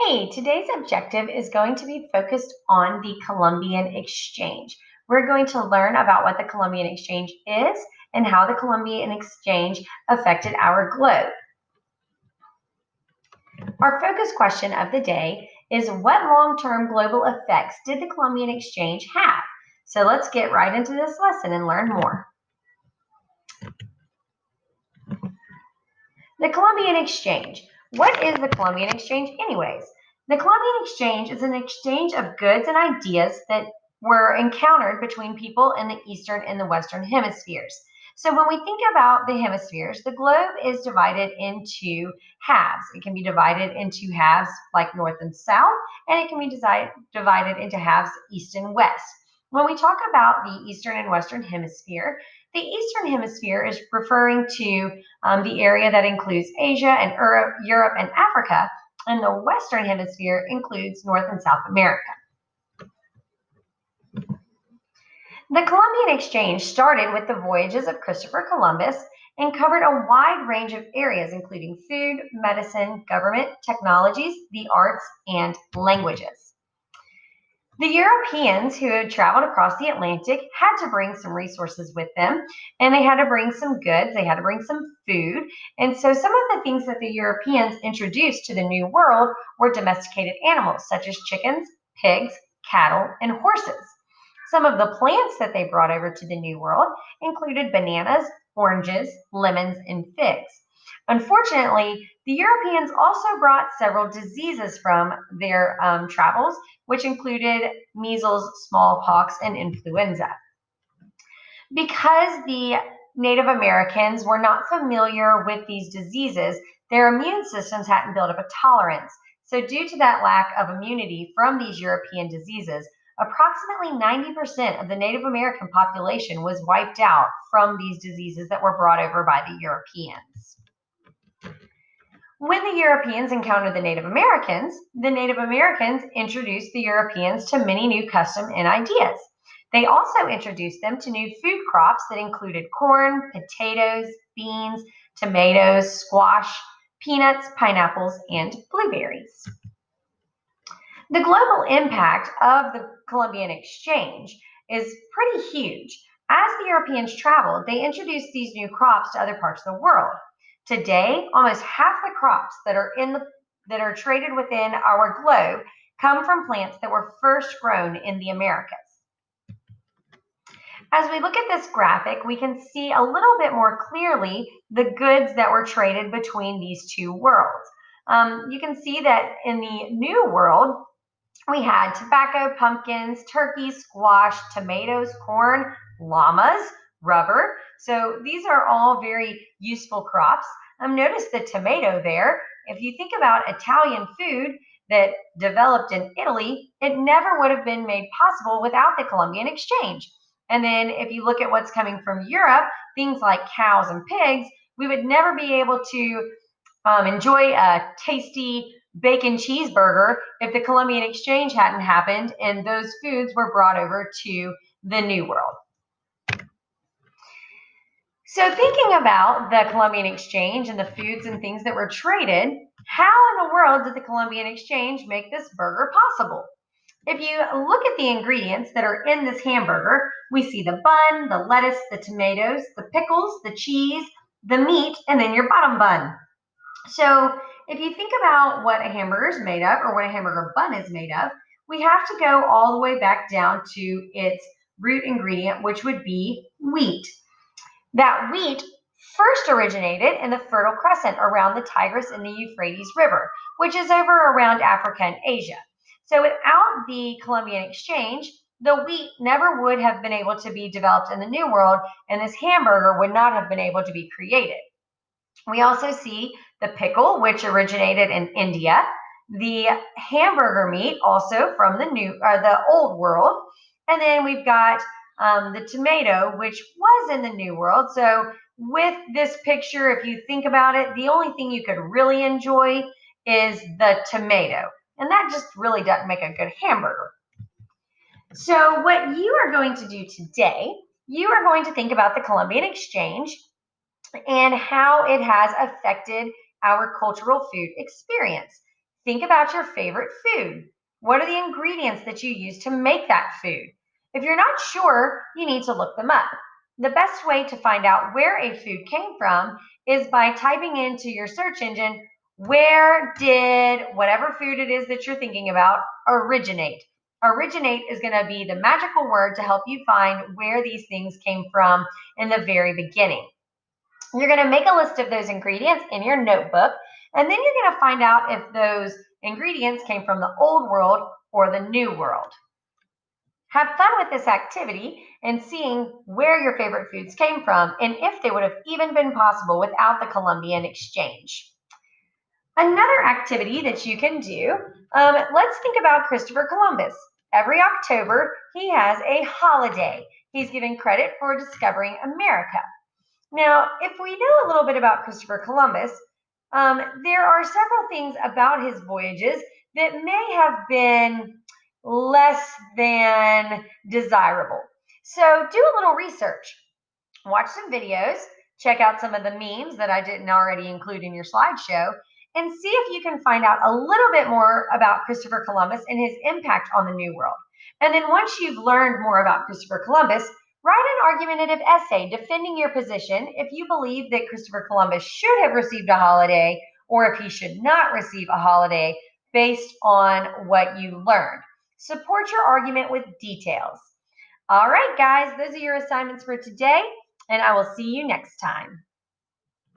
Hey, today's objective is going to be focused on the Columbian Exchange. We're going to learn about what the Columbian Exchange is and how the Columbian Exchange affected our globe. Our focus question of the day is, what long-term global effects did the Columbian Exchange have? So let's get right into this lesson and learn more. The Columbian Exchange. What is the Columbian Exchange anyways? The Columbian Exchange is an exchange of goods and ideas that were encountered between people in the Eastern and the Western hemispheres. So when we think about the hemispheres, the globe is divided into halves. It can be divided into halves like north and south, and it can be divided into halves east and west. When we talk about the Eastern and Western hemisphere, the Eastern hemisphere is referring to the area that includes Asia and Europe and Africa, and the Western hemisphere includes North and South America. The Columbian Exchange started with the voyages of Christopher Columbus and covered a wide range of areas, including food, medicine, government, technologies, the arts, and languages. The Europeans who had traveled across the Atlantic had to bring some resources with them, and they had to bring some goods, they had to bring some food. And so some of the things that the Europeans introduced to the New World were domesticated animals, such as chickens, pigs, cattle, and horses. Some of the plants that they brought over to the New World included bananas, oranges, lemons, and figs. Unfortunately, the Europeans also brought several diseases from their travels, which included measles, smallpox, and influenza. Because the Native Americans were not familiar with these diseases, their immune systems hadn't built up a tolerance. So due to that lack of immunity from these European diseases, approximately 90% of the Native American population was wiped out from these diseases that were brought over by the Europeans. When the Europeans encountered the Native Americans introduced the Europeans to many new customs and ideas. They also introduced them to new food crops that included corn, potatoes, beans, tomatoes, squash, peanuts, pineapples, and blueberries. The global impact of the Columbian Exchange is pretty huge. As the Europeans traveled, they introduced these new crops to other parts of the world. Today, almost half the crops that are traded within our globe come from plants that were first grown in the Americas. As we look at this graphic, we can see a little bit more clearly the goods that were traded between these two worlds. You can see that in the New World, we had tobacco, pumpkins, turkeys, squash, tomatoes, corn, llamas, rubber. So these are all very useful crops. Notice the tomato there. If you think about Italian food that developed in Italy, it never would have been made possible without the Columbian Exchange. And then if you look at what's coming from Europe, things like cows and pigs, we would never be able to enjoy a tasty bacon cheeseburger if the Columbian Exchange hadn't happened and those foods were brought over to the New World. So thinking about the Columbian Exchange and the foods and things that were traded, how in the world did the Columbian Exchange make this burger possible? If you look at the ingredients that are in this hamburger, we see the bun, the lettuce, the tomatoes, the pickles, the cheese, the meat, and then your bottom bun. So if you think about what a hamburger is made of or what a hamburger bun is made of, we have to go all the way back down to its root ingredient, which would be wheat. That wheat first originated in the Fertile Crescent around the Tigris and the Euphrates River, which is over around Africa and Asia. So without the Columbian Exchange, the wheat never would have been able to be developed in the New World, and this hamburger would not have been able to be created. We also see the pickle, which originated in India, the hamburger meat also from the Old World, and then we've got the tomato, which was in the New World. So with this picture, if you think about it, the only thing you could really enjoy is the tomato, and that just really doesn't make a good hamburger. So what you are going to do today, you are going to think about the Columbian Exchange and how it has affected our cultural food experience. Think about your favorite food. What are the ingredients that you use to make that food? If you're not sure, you need to look them up. The best way to find out where a food came from is by typing into your search engine, where did whatever food it is that you're thinking about originate? Originate is going to be the magical word to help you find where these things came from in the very beginning. You're going to make a list of those ingredients in your notebook, and then you're going to find out if those ingredients came from the old world or the new world. Have fun with this activity and seeing where your favorite foods came from and if they would have even been possible without the Columbian Exchange. Another activity that you can do, let's think about Christopher Columbus. Every October, he has a holiday. He's given credit for discovering America. Now, if we know a little bit about Christopher Columbus, there are several things about his voyages that may have been less than desirable. So do a little research. Watch some videos, check out some of the memes that I didn't already include in your slideshow, and see if you can find out a little bit more about Christopher Columbus and his impact on the New World. And then once you've learned more about Christopher Columbus, write an argumentative essay defending your position if you believe that Christopher Columbus should have received a holiday or if he should not receive a holiday based on what you learned. Support your argument with details. All right, guys, those are your assignments for today, and I will see you next time.